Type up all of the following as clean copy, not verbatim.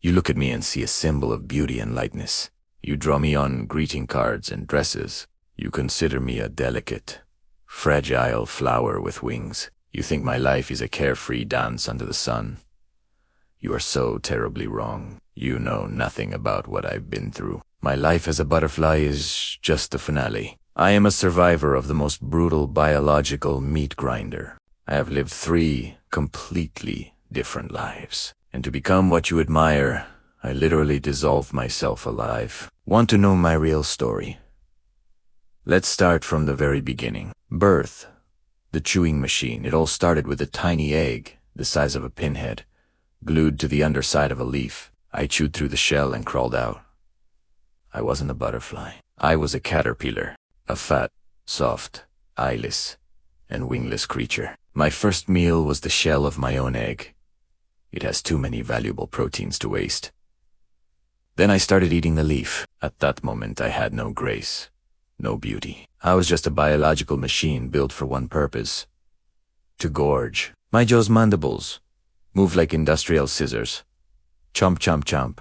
You look at me and see a symbol of beauty and lightness. You draw me on greeting cards and dresses. You consider me a delicate, fragile flower with wings. You think my life is a carefree dance under the sun. You are so terribly wrong. You know nothing about what I've been through. My life as a butterfly is just the finale. I am a survivor of the most brutal biological meat grinder. I have lived 3 completely different lives. And to become what you admire, I literally dissolved myself alive. Want to know my real story? Let's start from the very beginning. Birth. The chewing machine. It all started with a tiny egg, the size of a pinhead, glued to the underside of a leaf. I chewed through the shell and crawled out. I wasn't a butterfly. I was a caterpillar, a fat, soft, eyeless, and wingless creature. My first meal was the shell of my own egg. It has too many valuable proteins to waste. Then I started eating the leaf. At that moment, I had no grace, no beauty. I was just a biological machine built for one purpose: to gorge. My jaw's mandibles moved like industrial scissors. Chomp, chomp, chomp.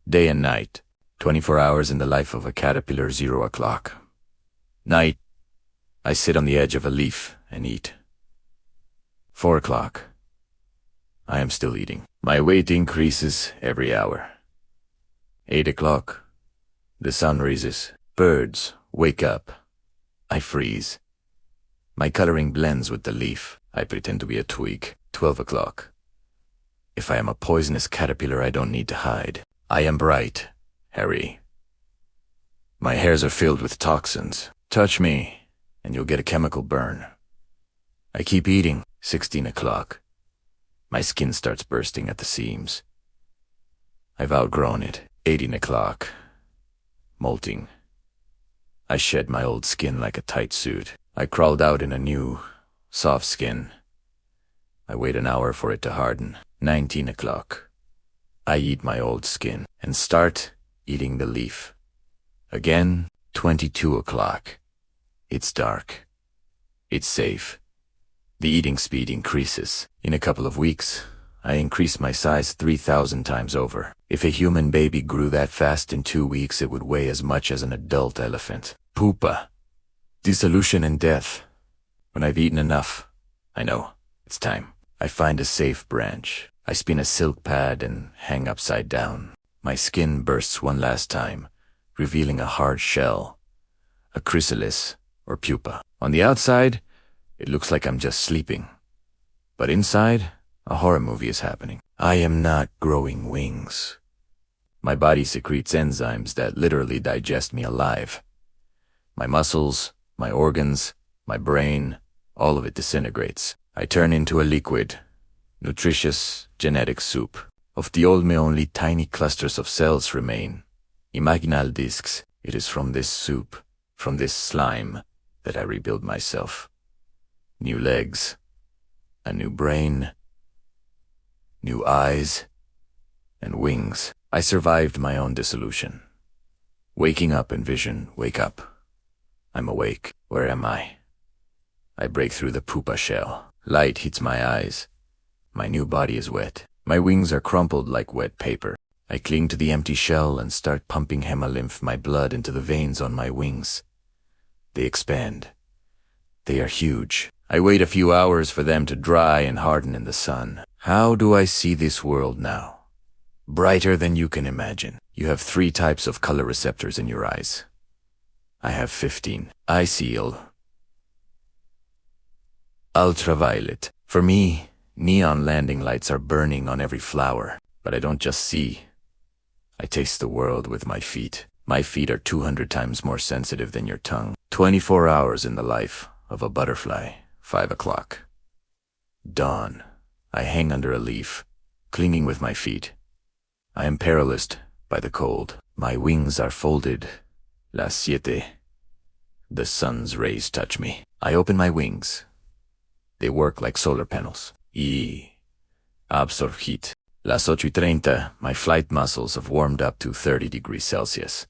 Day and night. 24 hours in the life of a caterpillar, 0 o'clock. Night. I sit on the edge of a leaf and eat. 4 o'clock. I am still eating. My weight increases every hour. 8 o'clock. The sun rises. Birds wake up. I freeze. My coloring blends with the leaf. I pretend to be a twig. 12 o'clock. If I am a poisonous caterpillar, I don't need to hide. I am bright, hairy. My hairs are filled with toxins. Touch me, and you'll get a chemical burn. I keep eating. 16 o'clock. My skin starts bursting at the seams. I've outgrown it. 18 o'clock. Molting. I shed my old skin like a tight suit. I crawled out in a new, soft skin. I wait an hour for it to harden. 19 o'clock. I eat my old skin and start eating the leaf. Again, 22 o'clock. It's dark. It's safe. The eating speed increases. In a couple of weeks, I increase my size 3,000 times over. If a human baby grew that fast in 2 weeks, it would weigh as much as an adult elephant. Pupa. Dissolution and death. When I've eaten enough, I know, it's time. I find a safe branch. I spin a silk pad and hang upside down. My skin bursts one last time, revealing a hard shell, a chrysalis or pupa. On the outside, it looks like I'm just sleeping. But inside, a horror movie is happening. I am not growing wings. My body secretes enzymes that literally digest me alive. My muscles, my organs, my brain, all of it disintegrates. I turn into a liquid, nutritious, genetic soup. Of the old me, only tiny clusters of cells remain. Imaginal discs. It is from this soup, from this slime, that I rebuild myself. New legs, a new brain, new eyes, and wings. I survived my own dissolution. Waking up in vision, wake up. I'm awake. Where am I? I break through the pupa shell. Light hits my eyes. My new body is wet. My wings are crumpled like wet paper. I cling to the empty shell and start pumping hemolymph, my blood, into the veins on my wings. They expand. They are huge. I wait a few hours for them to dry and harden in the sun. How do I see this world now? Brighter than you can imagine. You have 3 types of color receptors in your eyes. I have 15. I see ultraviolet. For me, neon landing lights are burning on every flower. But I don't just see. I taste the world with my feet. My feet are 200 times more sensitive than your tongue. 24 hours in the life of a butterfly. 5 o'clock. Dawn. I hang under a leaf, clinging with my feet. I am paralyzed by the cold. My wings are folded. Las 7. The sun's rays touch me. I open my wings. They work like solar panels. Absorb heat. Las 8:30, my flight muscles have warmed up to 30 degrees Celsius.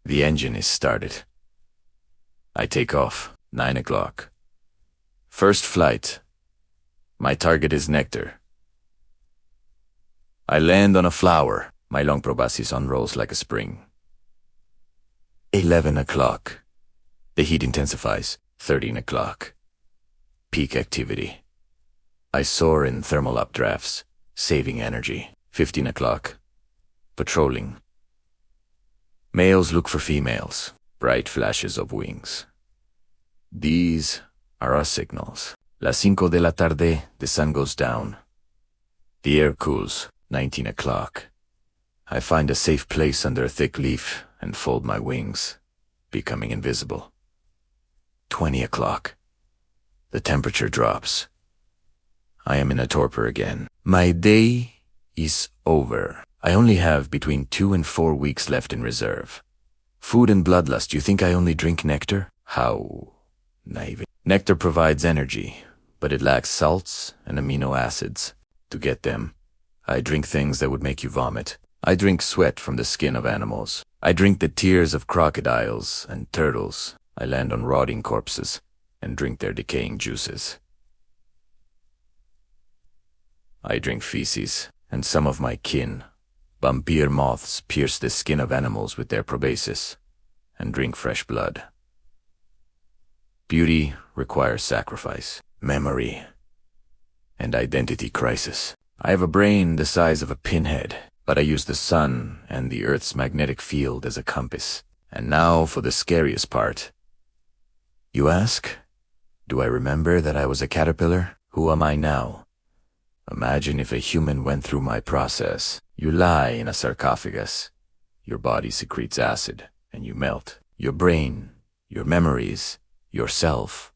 The engine is started. I take off. 9 o'clock. First flight. My target is nectar. I land on a flower. My long proboscis unrolls like a spring. 11 o'clock. The heat intensifies. 13 o'clock. Peak activity. I soar in thermal updrafts, saving energy. 15 o'clock. Patrolling. Males look for females. Bright flashes of wings. These are our signals. Las 5 de la tarde, the sun goes down. The air cools. 19 o'clock. I find a safe place under a thick leaf and fold my wings, becoming invisible. 20 o'clock. The temperature drops. I am in a torpor again. My day is over. I only have between 2 and 4 weeks left in reserve. Food and bloodlust, you think I only drink nectar? How naive. Nectar provides energy, but it lacks salts and amino acids. To get them, I drink things that would make you vomit. I drink sweat from the skin of animals. I drink the tears of crocodiles and turtles. I land on rotting corpses and drink their decaying juices. I drink feces, and some of my kin, vampire moths, pierce the skin of animals with their proboscis and drink fresh blood. Beauty requires sacrifice, memory, and identity crisis. I have a brain the size of a pinhead, but I use the sun and the Earth's magnetic field as a compass. And now for the scariest part. You ask, do I remember that I was a caterpillar? Who am I now? Imagine if a human went through my process. You lie in a sarcophagus. Your body secretes acid, and you melt. Your brain, your memories, yourself.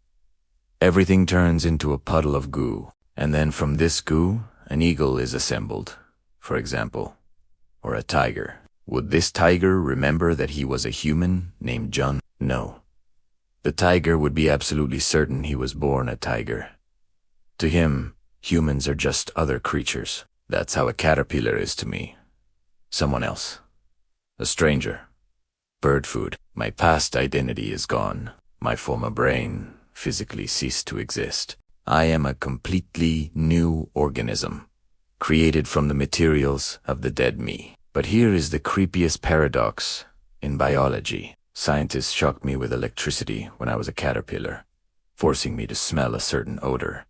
Everything turns into a puddle of goo. And then from this goo, an eagle is assembled, for example, or a tiger. Would this tiger remember that he was a human named John? No. The tiger would be absolutely certain he was born a tiger. To him, humans are just other creatures. That's how a caterpillar is to me. Someone else. A stranger. Bird food. My past identity is gone. My former brain physically ceased to exist. I am a completely new organism, created from the materials of the dead me. But here is the creepiest paradox in biology. Scientists shocked me with electricity when I was a caterpillar, forcing me to smell a certain odor.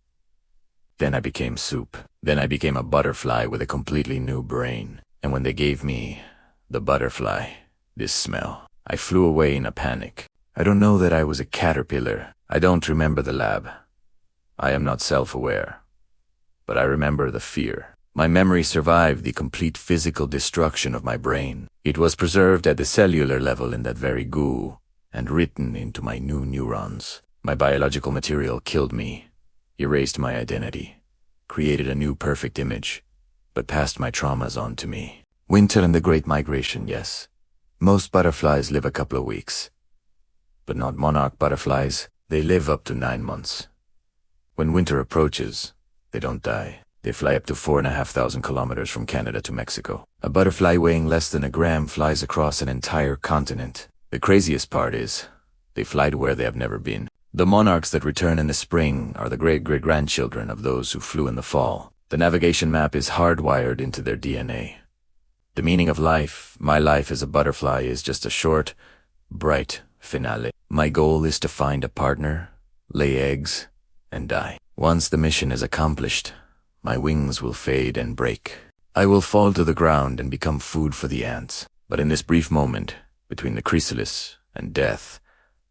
Then I became soup. Then I became a butterfly with a completely new brain. And when they gave me the butterfly, this smell, I flew away in a panic. I don't know that I was a caterpillar. I don't remember the lab. I am not self-aware, but I remember the fear. My memory survived the complete physical destruction of my brain. It was preserved at the cellular level in that very goo and written into my new neurons. My biological material killed me, erased my identity, created a new perfect image, but passed my traumas on to me. Winter and the Great Migration, yes. Most butterflies live a couple of weeks, but not monarch butterflies. They live up to 9 months. When winter approaches, they don't die. They fly up to 4,500 kilometers from Canada to Mexico. A butterfly weighing less than a gram flies across an entire continent. The craziest part is, they fly to where they have never been. The monarchs that return in the spring are the great-great-grandchildren of those who flew in the fall. The navigation map is hardwired into their DNA. The meaning of life, my life as a butterfly, is just a short, bright finale. My goal is to find a partner, lay eggs, and die. Once the mission is accomplished, my wings will fade and break. I will fall to the ground and become food for the ants. But in this brief moment, between the chrysalis and death,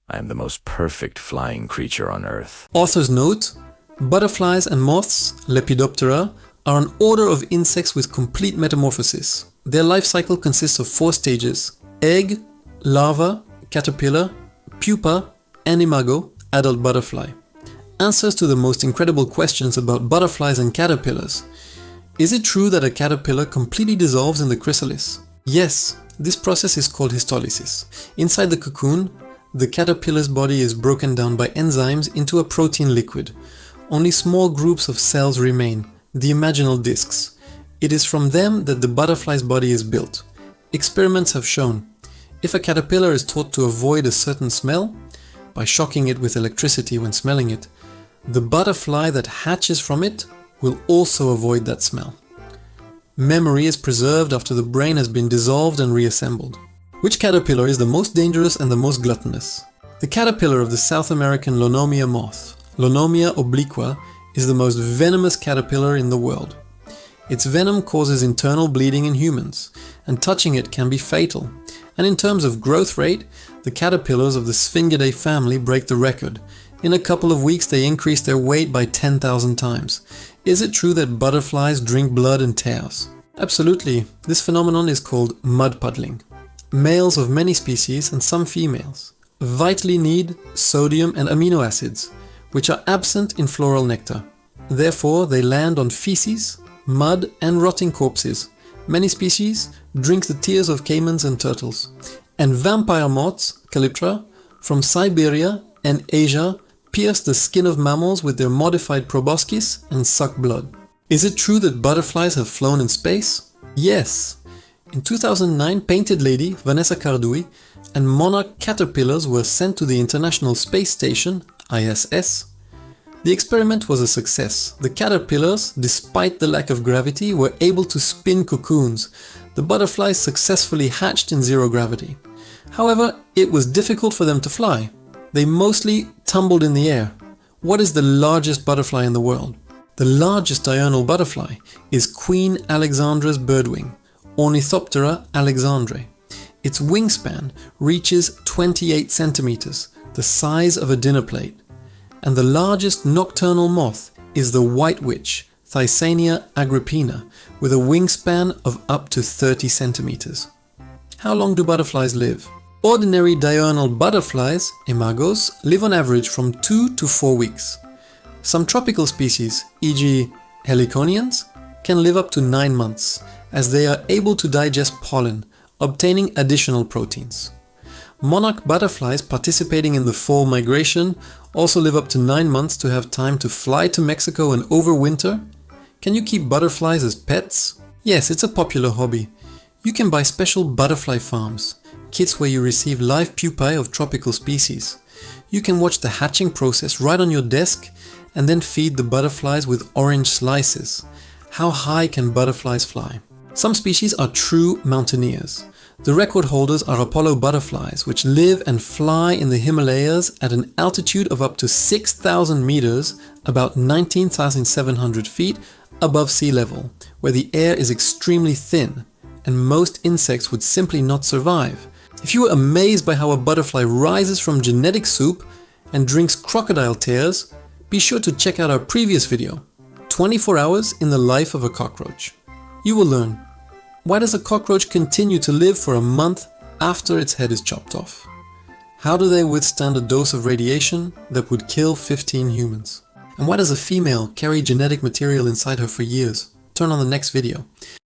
I am the most perfect flying creature on Earth. Author's note: butterflies and moths, Lepidoptera, are an order of insects with complete metamorphosis. Their life cycle consists of 4 stages: egg, larva, caterpillar, pupa, and imago, adult butterfly. Answers to the most incredible questions about butterflies and caterpillars. Is it true that a caterpillar completely dissolves in the chrysalis? Yes, this process is called histolysis. Inside the cocoon, the caterpillar's body is broken down by enzymes into a protein liquid. Only small groups of cells remain, the imaginal discs. It is from them that the butterfly's body is built. Experiments have shown, if a caterpillar is taught to avoid a certain smell, by shocking it with electricity when smelling it, the butterfly that hatches from it will also avoid that smell. Memory is preserved after the brain has been dissolved and reassembled. Which caterpillar is the most dangerous and the most gluttonous? The caterpillar of the South American Lonomia moth, Lonomia obliqua, is the most venomous caterpillar in the world. Its venom causes internal bleeding in humans, and touching it can be fatal. And in terms of growth rate, the caterpillars of the Sphingidae family break the record. In a couple of weeks they increase their weight by 10,000 times. Is it true that butterflies drink blood in tails? Absolutely. This phenomenon is called mud puddling. Males of many species and some females vitally need sodium and amino acids, which are absent in floral nectar. Therefore, they land on feces, mud and rotting corpses. Many species drink the tears of caimans and turtles. And vampire moths, Calyptra, from Siberia and Asia pierce the skin of mammals with their modified proboscis and suck blood. Is it true that butterflies have flown in space? Yes. In 2009, Painted Lady, Vanessa Cardui, and monarch caterpillars were sent to the International Space Station, ISS. The experiment was a success. The caterpillars, despite the lack of gravity, were able to spin cocoons. The butterflies successfully hatched in zero gravity. However, it was difficult for them to fly. They mostly tumbled in the air. What is the largest butterfly in the world? The largest diurnal butterfly is Queen Alexandra's birdwing, Ornithoptera alexandrae. Its wingspan reaches 28 centimeters, the size of a dinner plate. And the largest nocturnal moth is the white witch, Thysania agrippina, with a wingspan of up to 30 centimeters. How long do butterflies live? Ordinary diurnal butterflies, imagos, live on average from 2 to 4 weeks. Some tropical species, e.g. heliconians, can live up to 9 months, as they are able to digest pollen, obtaining additional proteins. Monarch butterflies participating in the fall migration also live up to 9 months to have time to fly to Mexico and overwinter. Can you keep butterflies as pets? Yes, it's a popular hobby. You can buy special butterfly farms, kits where you receive live pupae of tropical species. You can watch the hatching process right on your desk and then feed the butterflies with orange slices. How high can butterflies fly? Some species are true mountaineers. The record holders are Apollo butterflies, which live and fly in the Himalayas at an altitude of up to 6,000 meters, about 19,700 feet above sea level, where the air is extremely thin, and most insects would simply not survive. If you were amazed by how a butterfly rises from genetic soup and drinks crocodile tears, be sure to check out our previous video, 24 hours in the life of a cockroach. You will learn, why does a cockroach continue to live for a month after its head is chopped off? How do they withstand a dose of radiation that would kill 15 humans? And why does a female carry genetic material inside her for years? Turn on the next video.